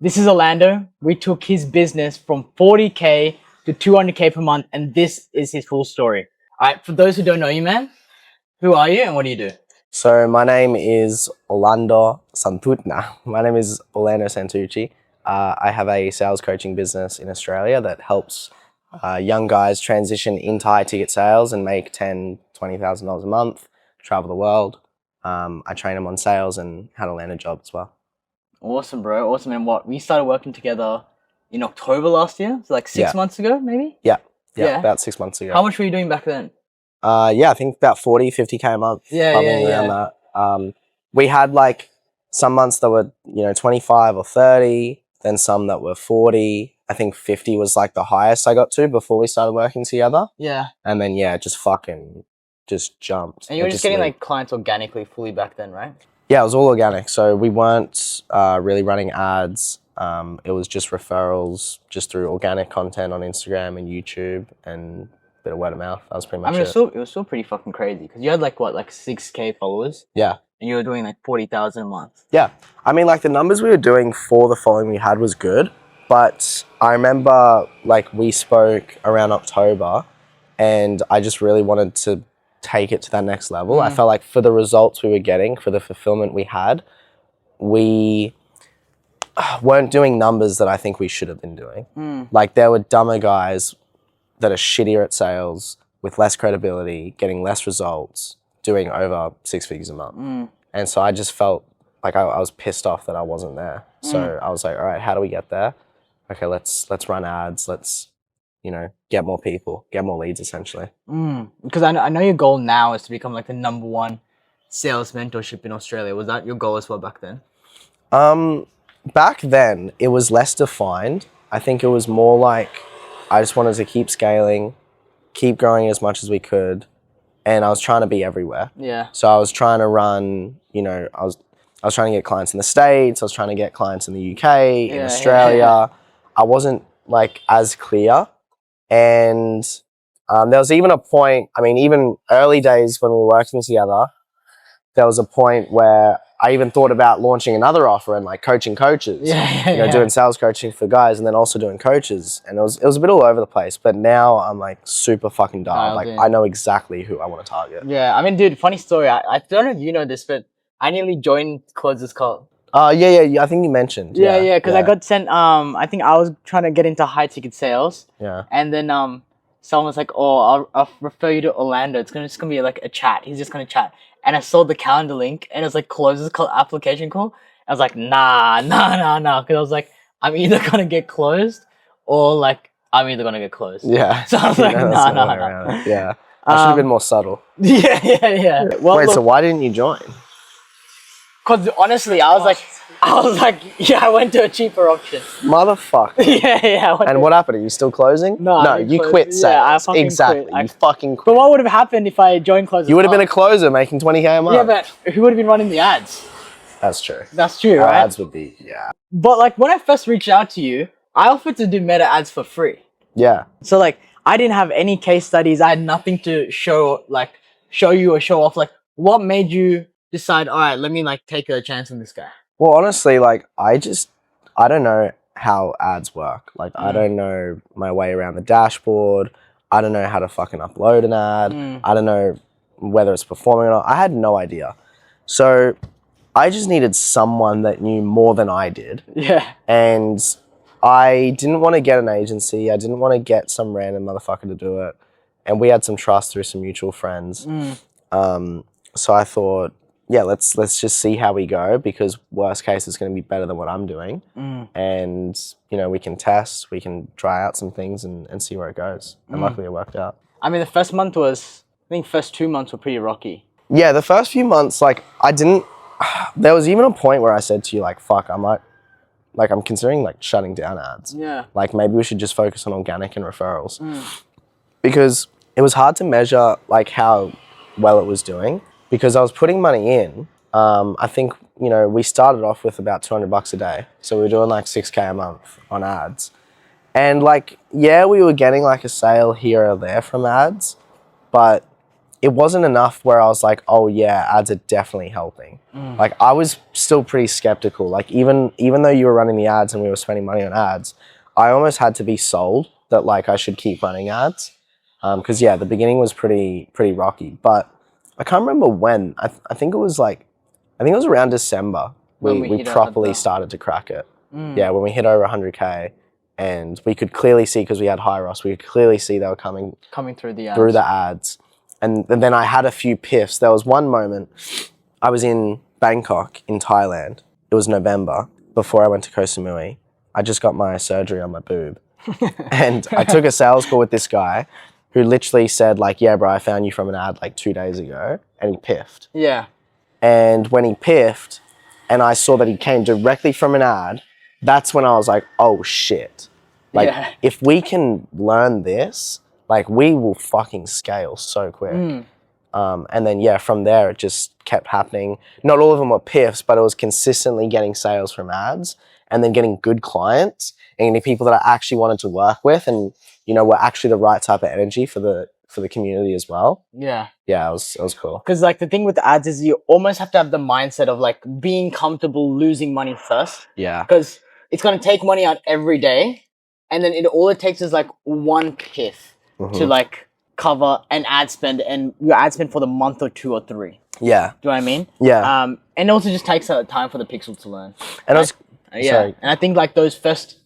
This is Orlando. We took his business from 40K to 200K per month, and this is his full story. All right, for those who don't know you, man, who are you and what do you do? So my name is Orlando Santutna. My name is Orlando Santucci. I have a sales coaching business in Australia that helps young guys transition into high ticket sales and make $10,000, $20,000 a month, travel the world. I train them on sales and how to land a job as well. Awesome, bro. Awesome. And we started working together in October last year, so like 6 months ago, maybe? Yeah, Yeah. about 6 months ago. How much were you doing back then? I think about 40, 50K a month. Yeah, hovering around that. We had like some months that were, 25 or 30, then some that were 40. I think 50 was like the highest I got to before we started working together. Yeah. And then, just jumped. And you were just getting like clients organically fully back then, right? Yeah, it was all organic. So we weren't really running ads. It was just referrals, just through organic content on Instagram and YouTube and a bit of word of mouth. That was pretty much it. It was still pretty fucking crazy because you had like 6K followers. Yeah. And you were doing like 40,000 a month. Yeah. I mean, like the numbers we were doing for the following we had was good. But I remember like we spoke around October and I just really wanted to take it to that next level. I felt like for the results we were getting, for the fulfillment we had, we weren't doing numbers that I think we should have been doing. Like there were dumber guys that are shittier at sales with less credibility, getting less results, doing over 6 figures a month. And so I just felt like I was pissed off that I wasn't there. So I was like, all right, how do we get there? Okay, let's run ads. Let's, get more people, get more leads essentially. Because I know your goal now is to become like the #1 sales mentorship in Australia. Was that your goal as well back then? Back then, it was less defined. I think it was more like I just wanted to keep scaling, keep growing as much as we could, and I was trying to be everywhere. Yeah. So I was trying to run, I was trying to get clients in the States, I was trying to get clients in the UK, in Australia. I wasn't like as clear. And there was even a point, even early days when we were working together, there was a point where I even thought about launching another offer and like coaching coaches, doing sales coaching for guys and then also doing coaches. And it was a bit all over the place, but now I'm like super fucking dialed. Like I know exactly who I want to target. Yeah, dude, funny story. I don't know if you know this, but I nearly joined Closes Cult. Yeah, I think you mentioned. Yeah, because I got sent, I think I was trying to get into high ticket sales. Yeah. And then someone was like, oh, I'll refer you to Orlando. It's just gonna be like a chat. He's just gonna chat. And I saw the calendar link and it was like Closes Cult application call. I was like, nah. Because I was like, I'm either gonna get closed or like I'm either gonna get closed. Yeah. So I was like, nah. Yeah. I should have been more subtle. Yeah. Well, wait, so why didn't you join? Because honestly, I was like, yeah, I went to a cheaper option. Motherfucker. Yeah. And what happened? Are you still closing? No, you quit sales. Yeah, I fucking exactly. Quit. You fucking quit. But what would have happened if I joined Closes? You would have been a closer making 20K a month. Yeah, but who would have been running the ads? That's true. That's true, right? Ads would be, yeah. But like when I first reached out to you, I offered to do meta ads for free. Yeah. So like I didn't have any case studies. I had nothing to show you or show off. Like what made you decide, all right, let me like take a chance on this guy? Well, honestly, like I don't know how ads work. Like I don't know my way around the dashboard. I don't know how to fucking upload an ad. I don't know whether it's performing or not. I had no idea. So I just needed someone that knew more than I did. Yeah. And I didn't want to get an agency. I didn't want to get some random motherfucker to do it. And we had some trust through some mutual friends. So I thought, yeah, let's just see how we go because worst case is going to be better than what I'm doing. And, we can test, we can try out some things and see where it goes. And luckily it worked out. The first month first 2 months were pretty rocky. Yeah, the first few months, like there was even a point where I said to you, like, fuck, I'm considering like shutting down ads. Yeah. Like maybe we should just focus on organic and referrals. Because it was hard to measure like how well it was doing. Because I was putting money in, I think, we started off with about $200 a day. So we were doing like 6K a month on ads. And like, yeah, we were getting like a sale here or there from ads, but it wasn't enough where I was like, oh yeah, ads are definitely helping. Like I was still pretty skeptical. Like even though you were running the ads and we were spending money on ads, I almost had to be sold that like I should keep running ads. Because yeah, the beginning was pretty rocky. But I can't remember when. I think it was around December When we we hit properly the- started to crack it. Yeah, when we hit over 100K, and we could clearly see, because we had Hyros, we could clearly see they were coming coming through the ads. through the ads. And then I had a few piffs. There was one moment, I was in Bangkok in Thailand. It was November, before I went to Koh Samui. I just got my surgery on my boob. And I took a sales call with this guy who literally said like, yeah, bro, I found you from an ad like 2 days ago. And he piffed. Yeah. And when he piffed and I saw that he came directly from an ad, that's when I was like, oh shit. Like, Yeah. if we can learn this, like, we will fucking scale so quick. And then, yeah, from there, it just kept happening. Not all of them were piffs, but it was consistently getting sales from ads and then getting good clients and getting people that I actually wanted to work with and, you know, were actually the right type of energy for the community as well. Yeah. Yeah, it was cool. Because like the thing with ads is you almost have to have the mindset of like being comfortable losing money first. Yeah. Because it's gonna take money out every day, and then all it takes is like one piff to like cover an ad spend and your ad spend for the month or 2 or 3. Yeah. Do you know what I mean? Yeah. And it also just takes time for the pixel to learn. And I was, Yeah. sorry. And I think like those first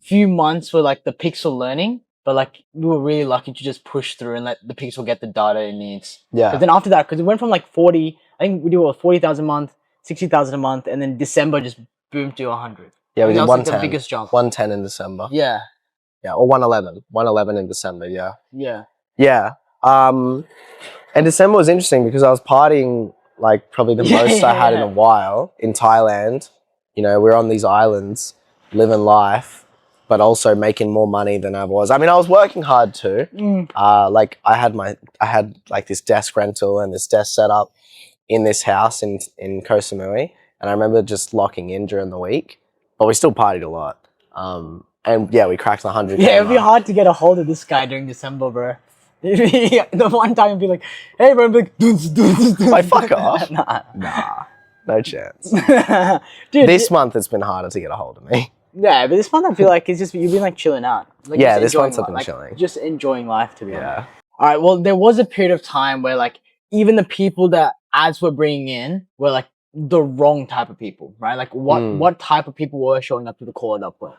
few months were like the pixel learning, but like we were really lucky to just push through and let the pixel get the data it needs. Yeah. But then after that, because it went from like 40, I think we do 40,000 a month, 60,000 a month, and then December just boomed to 100. Yeah, we That did was, like, 110. the biggest jump. 110 in December. Yeah. Yeah, or 111. 111 in December, yeah. Yeah. Yeah. And December was interesting because I was partying like probably the most I had in a while in Thailand. You know, we're on these islands, living life, but also making more money than I was. I mean, I was working hard too. Like I had like this desk rental and this desk set up in this house in Koh Samui. And I remember just locking in during the week, but we still partied a lot. And yeah, we cracked the 100K. Yeah, it'd be hard to get a hold of this guy during December, bro. The one time it'd be like, hey, bro, I'd be like, doons. Like, fuck off. Nah. No chance. Dude, This month it's been harder to get a hold of me. yeah, but this month I feel like it's just, you've been like chilling out. Like, Yeah, just this enjoying month's I've been life, chilling. Just enjoying life, to be honest. Yeah. All right, well, there was a period of time where like even the people that ads were bringing in were like the wrong type of people, right? Like what type of people were showing up to the call up with?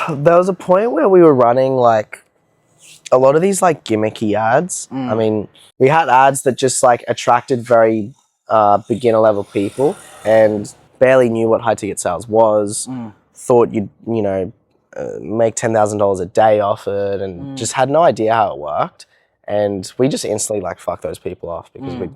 There was a point where we were running like a lot of these like gimmicky ads. I mean, we had ads that just like attracted very beginner level people and barely knew what high ticket sales was, thought you'd, you know, make $10,000 a day off it and just had no idea how it worked. And we just instantly like fuck those people off because we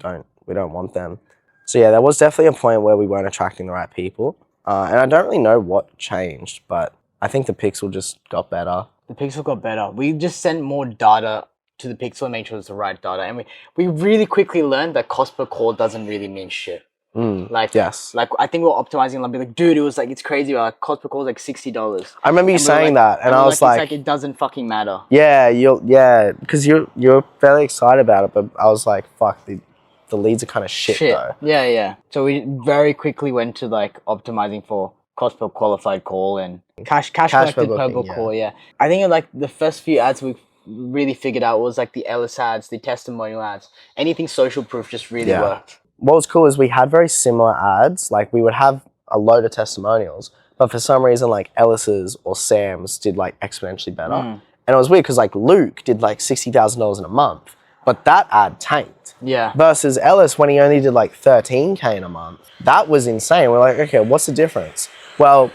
don't want them. So yeah, there was definitely a point where we weren't attracting the right people. And I don't really know what changed, but I think the pixel just got better. The pixel got better. We just sent more data to the pixel and make sure it's the right data. And we really quickly learned that cost per call doesn't really mean shit. Like, Yes. like I think we were optimizing and be like, dude, it was like, it's crazy. Like cost per call is like $60. I remember you saying that, and I was like, it doesn't fucking matter. yeah, because you're fairly excited about it, but I was like, fuck, the leads are kind of shit though. Yeah. So we very quickly went to like optimizing for cost per qualified call and cash collected per booking, book yeah. call. Yeah, I think like the first few ads we really figured out was like the Ellis ads, the testimonial ads, anything social proof just really Yeah. worked. What was cool is we had very similar ads. Like we would have a load of testimonials, but for some reason, like Ellis's or Sam's did like exponentially better. And it was weird because like Luke did like $60,000 in a month, but that ad tanked. Yeah. Versus Ellis, when he only did like 13K in a month, that was insane. We're like, okay, what's the difference? Well,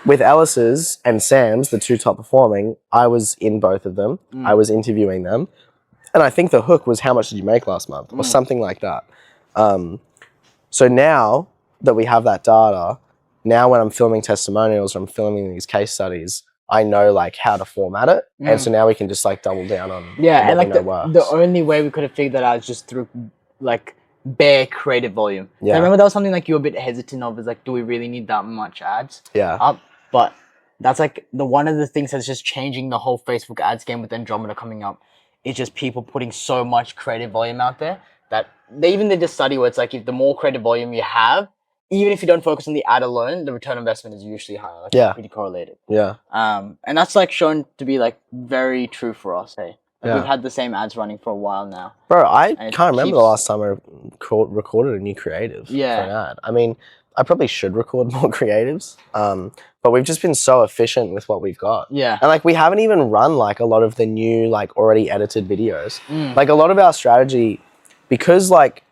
with Ellis's and Sam's, the two top performing, I was in both of them. I was interviewing them. And I think the hook was how much did you make last month or something like that. So now that we have that data, now when I'm filming testimonials or I'm filming these case studies, I know like how to format it. And so now we can just like double down on Yeah, what and like we know works. the only way we could have figured that out is just through like bare creative volume. Yeah. I remember that was something like you were a bit hesitant of, is like, do we really need that much ads Yeah. up? But that's like one of the things that's just changing the whole Facebook ads game with Andromeda coming up. It's just people putting so much creative volume out there that they even did a study where it's like if the more creative volume you have, even if you don't focus on the ad alone, the return on investment is usually higher. Like, Yeah. it's pretty correlated. Yeah. And that's like shown to be like very true for us. Hey, like, Yeah. we've had the same ads running for a while now. Bro, I And it can't remember the keeps- last time I recorded a new creative for Yeah. an ad. I mean, I probably should record more creatives, but we've just been so efficient with what we've got. Yeah. And like we haven't even run like a lot of the new like already edited videos. Mm. Like a lot of our strategy, because like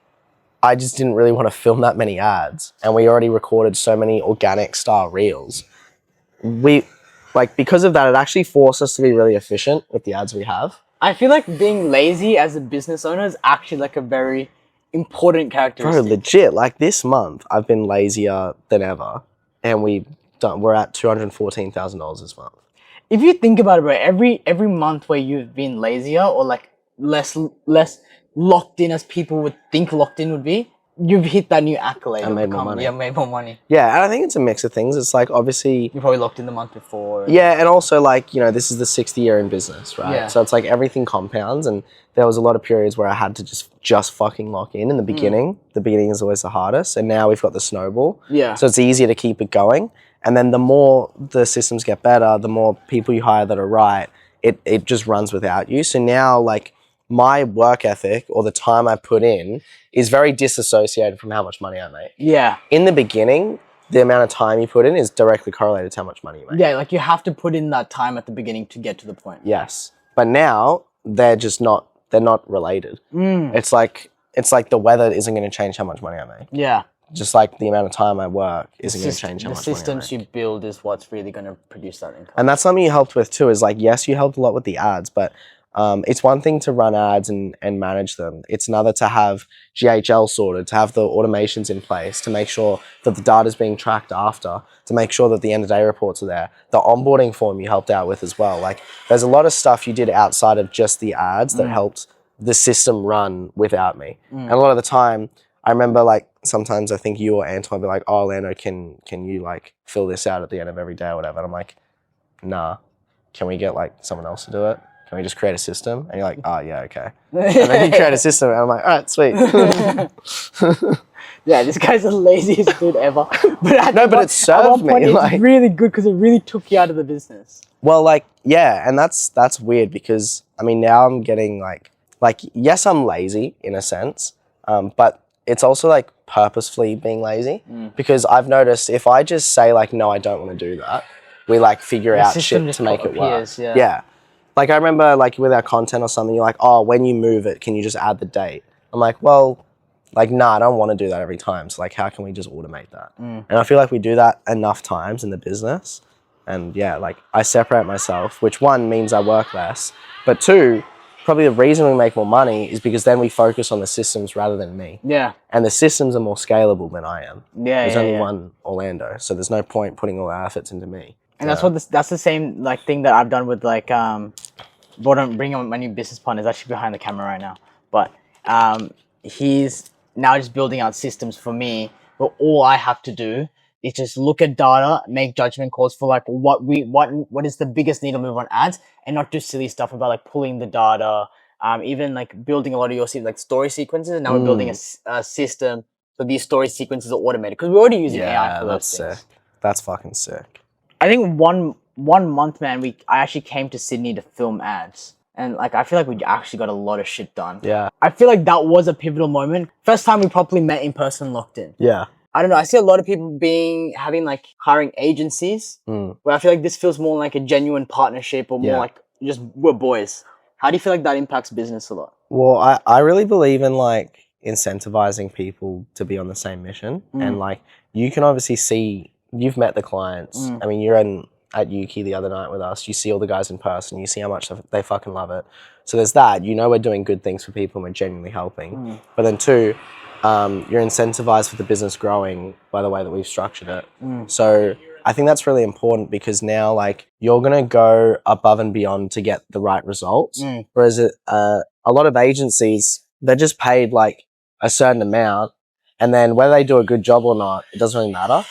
I just didn't really want to film that many ads, and we already recorded so many organic style reels. We like because of that, it actually forced us to be really efficient with the ads we have. I feel like being lazy as a business owner is actually like a very important Bro, characteristic. legit, like this month, I've been lazier than ever, and we're at $214,000 this month. If you think about it, bro, every month where you've been lazier or like less locked in as people would think locked in would be, you've hit that new accolade. And made more money. Yeah, made more money. Yeah, and I think it's a mix of things. It's like obviously, You probably locked in the month before. yeah, and also like this is the 6th year in business, right? Yeah. So it's like everything compounds, and there was a lot of periods where I had to just fucking lock in the beginning. The beginning is always the hardest, and now we've got the snowball. Yeah. So it's easier to keep it going. And then the more the systems get better, the more people you hire that are right, it just runs without you. So now like my work ethic or the time I put in is very disassociated from how much money I make. Yeah. In the beginning, the amount of time you put in is directly correlated to how much money you make. Yeah, like you have to put in that time at the beginning to get to the point. Yes. But now they're not related. Mm. It's like the weather isn't going to change how much money I make. Yeah. Just like the amount of time I work isn't going to change how The much money I systems make. you build is what's really going to produce that income. And that's something you helped with too, is like, yes, you helped a lot with the ads, but it's one thing to run ads and manage them. It's another to have GHL sorted, to have the automations in place, to make sure that the data is being tracked after, to make sure that the end of day reports are there. The onboarding form you helped out with as well. Like there's a lot of stuff you did outside of just the ads that helped the system run without me. And a lot of the time, I remember like sometimes I think you or Antoine would be like, oh, Lando, can you like fill this out at the end of every day or whatever? And I'm like, nah, can we get like someone else to do it? Can we just create a system? And you're like, oh yeah, okay. And then you create a system and I'm like, all right, sweet. Yeah, this guy's the laziest dude ever. But No, but it served at one point, me, it's like- really good because it really took you out of the business. Well, like, yeah, and that's weird because I mean now I'm getting like yes, I'm lazy in a sense, but it's also like purposefully being lazy because I've noticed if I just say like no, I don't want to do that, we like figure The out system shit just to make it work. appears, yeah. Like I remember like with our content or something, you're like, oh, when you move it, can you just add the date? I'm like, well, like nah, I don't want to do that every time. So like, how can we just automate that? And I feel like we do that enough times in the business. And yeah, like I separate myself, which one means I work less, but two, probably the reason we make more money is because then we focus on the systems rather than me. Yeah. And the systems are more scalable than I am. Yeah, There's yeah, only yeah. one Orlando, so there's no point putting all our efforts into me. And that's the same like thing that I've done with like bringing on my new business partner is actually behind the camera right now. But he's now just building out systems for me where all I have to do is just look at data, make judgment calls for like what is the biggest needle move on ads, and not do silly stuff about like pulling the data, even like building a lot of your like story sequences. And now we're building a system so these story sequences are automated because we're already using AI for that's those things. sick. That's fucking sick. I think one month, man, I actually came to Sydney to film ads. And like I feel like we actually got a lot of shit done. Yeah. I feel like that was a pivotal moment. First time we properly met in person, locked in. Yeah. I don't know. I see a lot of people having like hiring agencies where I feel like this feels more like a genuine partnership or more Yeah. like just we're boys. How do you feel like that impacts business a lot? Well, I really believe in like incentivizing people to be on the same mission. And like you can obviously see, you've met the clients. I mean, you're at Yuki the other night with us. You see all the guys in person. You see how much they fucking love it. So there's that. You know we're doing good things for people and we're genuinely helping. But then two, you're incentivized for the business growing by the way that we've structured it. So I think that's really important because now like you're going to go above and beyond to get the right results. Whereas a lot of agencies, they're just paid like a certain amount. And then whether they do a good job or not, it doesn't really matter.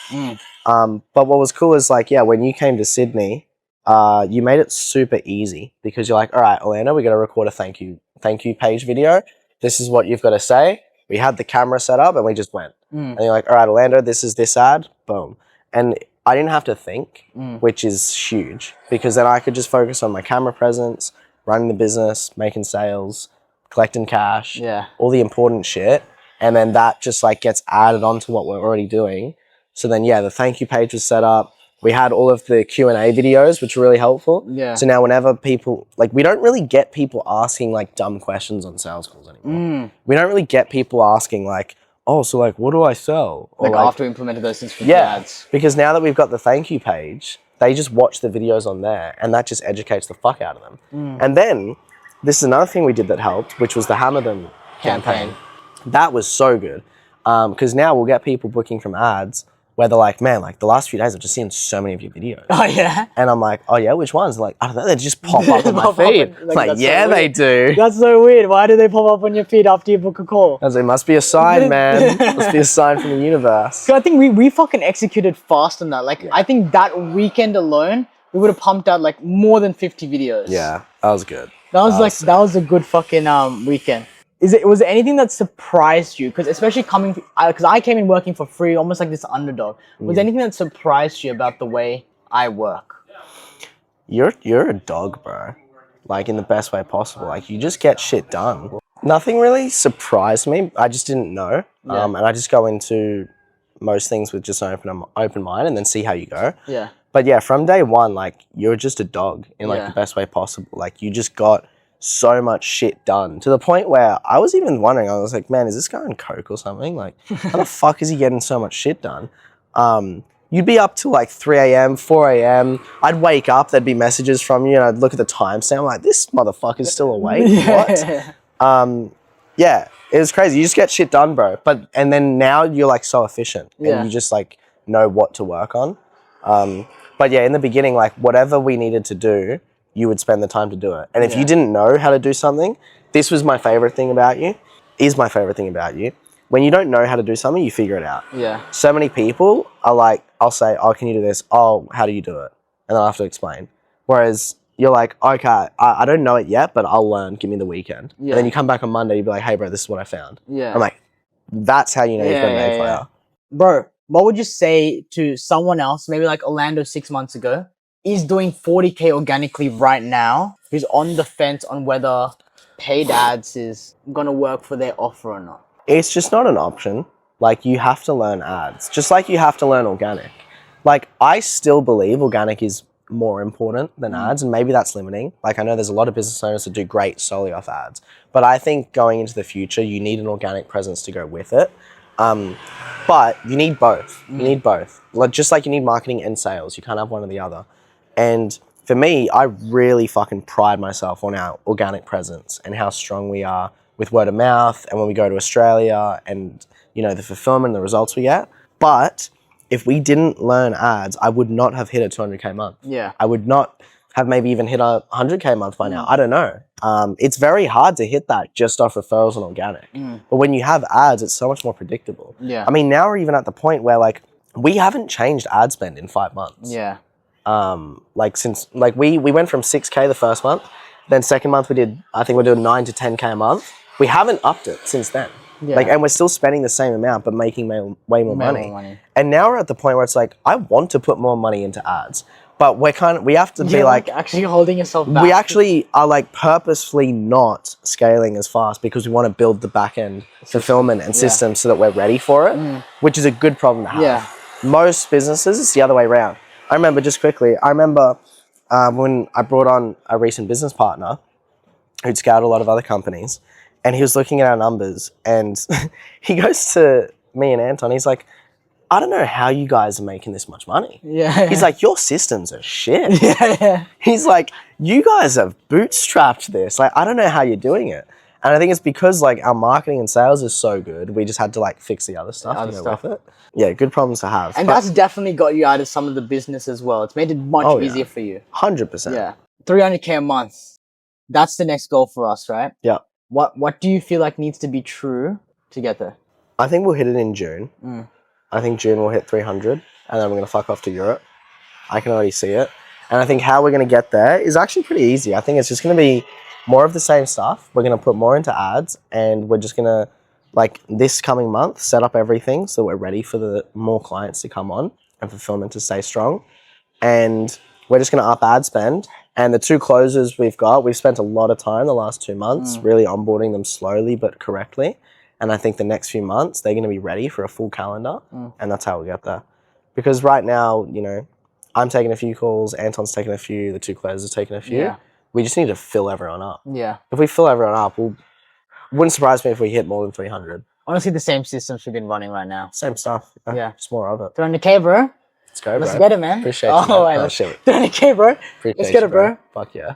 But what was cool is like, yeah, when you came to Sydney, you made it super easy because you're like, all right, Orlando, we got to record a thank you page video. this is what you've got to say. We had the camera set up and we just went. Mm. And you're like, all right, Orlando, this is this ad. Boom. And I didn't have to think, which is huge, because then I could just focus on my camera presence, running the business, making sales, collecting cash, Yeah. all the important shit. And then that just like gets added onto what we're already doing. So then, yeah, the thank you page was set up. We had all of the Q&A videos, which were really helpful. Yeah. So now whenever people, like, we don't really get people asking like dumb questions on sales calls anymore. We don't really get people asking like, oh, so like, what do I sell? Or Like after we implemented those things for the yeah, ads. because now that we've got the thank you page, they just watch the videos on there and that just educates the fuck out of them. And then this is another thing we did that helped, which was the Hammer Them campaign. That was so good, because now we'll get people booking from ads where they're like, man, like the last few days I've just seen so many of your videos. Oh yeah. And I'm like, oh yeah, which ones? They're like, I don't know, they just pop up on my Pop up feed. and- Like, that's so yeah, they weird. do. That's so weird. Why do they pop up on your feed after you book a call? I was like, must be a sign, man. Must be a sign from the universe. So I think we fucking executed fast on that. Like I think that weekend alone, we would have pumped out like more than 50 videos. Yeah, that was good. That was like sick. that was a good fucking weekend. Was there anything that surprised you? Because especially because I came in working for free, almost like this underdog. Was there anything that surprised you about the way I work? You're a dog, bro. Like in the best way possible. Like you just get shit done. Nothing really surprised me. I just didn't know. Yeah. And I just go into most things with just an open mind and then see how you go. Yeah. But yeah, from day one, like you're just a dog in like Yeah. the best way possible. Like you just got so much shit done to the point where I was even wondering, I was like, man, is this guy on coke or something? Like, how the fuck is he getting so much shit done? You'd be up till like 3 a.m., 4 a.m. I'd wake up, there'd be messages from you, and I'd look at the timestamp, I'm like, this motherfucker's still awake? What? Yeah, it was crazy. You just get shit done, bro. And then now you're like so efficient and Yeah. you just like know what to work on. But yeah, in the beginning, like whatever we needed to do, you would spend the time to do it. And if you didn't know how to do something, this was my favorite thing about you, is my favorite thing about you. When you don't know how to do something, you figure it out. Yeah. So many people are like, I'll say, oh, can you do this? Oh, how do you do it? And then I have to explain. Whereas you're like, okay, I don't know it yet, but I'll learn. Give me the weekend. Yeah. And then you come back on Monday, you'll be like, hey, bro, this is what I found. Yeah. I'm like, that's how you know you've got an Yeah, A yeah, player. yeah. Bro, what would you say to someone else, maybe like Orlando 6 months ago, is doing 40K organically right now, who's on the fence on whether paid ads is gonna work for their offer or not? It's just not an option. Like, you have to learn ads, just like you have to learn organic. Like, I still believe organic is more important than ads, and maybe that's limiting. Like, I know there's a lot of business owners that do great solely off ads, but I think going into the future, you need an organic presence to go with it. But you need both. You need both. Like, just like you need marketing and sales, you can't have one or the other. And for me, I really fucking pride myself on our organic presence and how strong we are with word of mouth and when we go to Australia and, you know, the fulfillment, the results we get. But if we didn't learn ads, I would not have hit a 200K month. Yeah. I would not have maybe even hit a 100K month by now. I don't know. It's very hard to hit that just off referrals and organic. But when you have ads, it's so much more predictable. Yeah. I mean, now we're even at the point where like we haven't changed ad spend in 5 months. Yeah. Like since like we went from 6K the first month, then second month I think we're doing 9 to 10K a month. We haven't upped it since then. Yeah. Like, and we're still spending the same amount, but making way more Way money. more money. And now we're at the point where it's like, I want to put more money into ads, but we have to be You're like, actually holding yourself back. we actually are like purposefully not scaling as fast because we want to build the back end fulfillment and systems so that we're ready for it, which is a good problem to have. Yeah. Most businesses, it's the other way around. I remember when I brought on a recent business partner who'd scouted a lot of other companies, and he was looking at our numbers, and he goes to me and Anton, he's like, I don't know how you guys are making this much money. Yeah. He's like, your systems are shit. yeah. He's like, you guys have bootstrapped this. Like, I don't know how you're doing it. And I think it's because like our marketing and sales is so good. We just had to like fix the other stuff other to go stuff. with it. Yeah, good problems to have. And But that's definitely got you out of some of the business as well. It's made it much Oh, yeah. easier for you. 100%. Yeah. 300K a month. That's the next goal for us, right? Yeah. What do you feel like needs to be true to get there? I think we'll hit it in June. I think June we'll hit 300, and then we're going to fuck off to Europe. I can already see it. And I think how we're going to get there is actually pretty easy. I think it's just going to be more of the same stuff. We're going to put more into ads, and we're just going to, like, this coming month, set up everything so we're ready for the more clients to come on and fulfillment to stay strong. And we're just going to up ad spend. And the 2 closers we've spent a lot of time the last 2 months really onboarding them slowly but correctly. And I think the next few months, they're going to be ready for a full calendar. And that's how we'll get there. Because right now, you know, I'm taking a few calls, Anton's taking a few, the 2 closers are taking a few. Yeah. We just need to fill everyone up. Yeah. If we fill everyone up, wouldn't surprise me if we hit more than 300. Honestly, the same systems we've been running right now. Same stuff. Yeah. Just more of it. 300K, bro. Let's go, bro. Let's get it, man. Appreciate you, man. Oh, wait, Oh, shit. 300K, bro. Appreciate Let's get you, it, bro. Fuck yeah.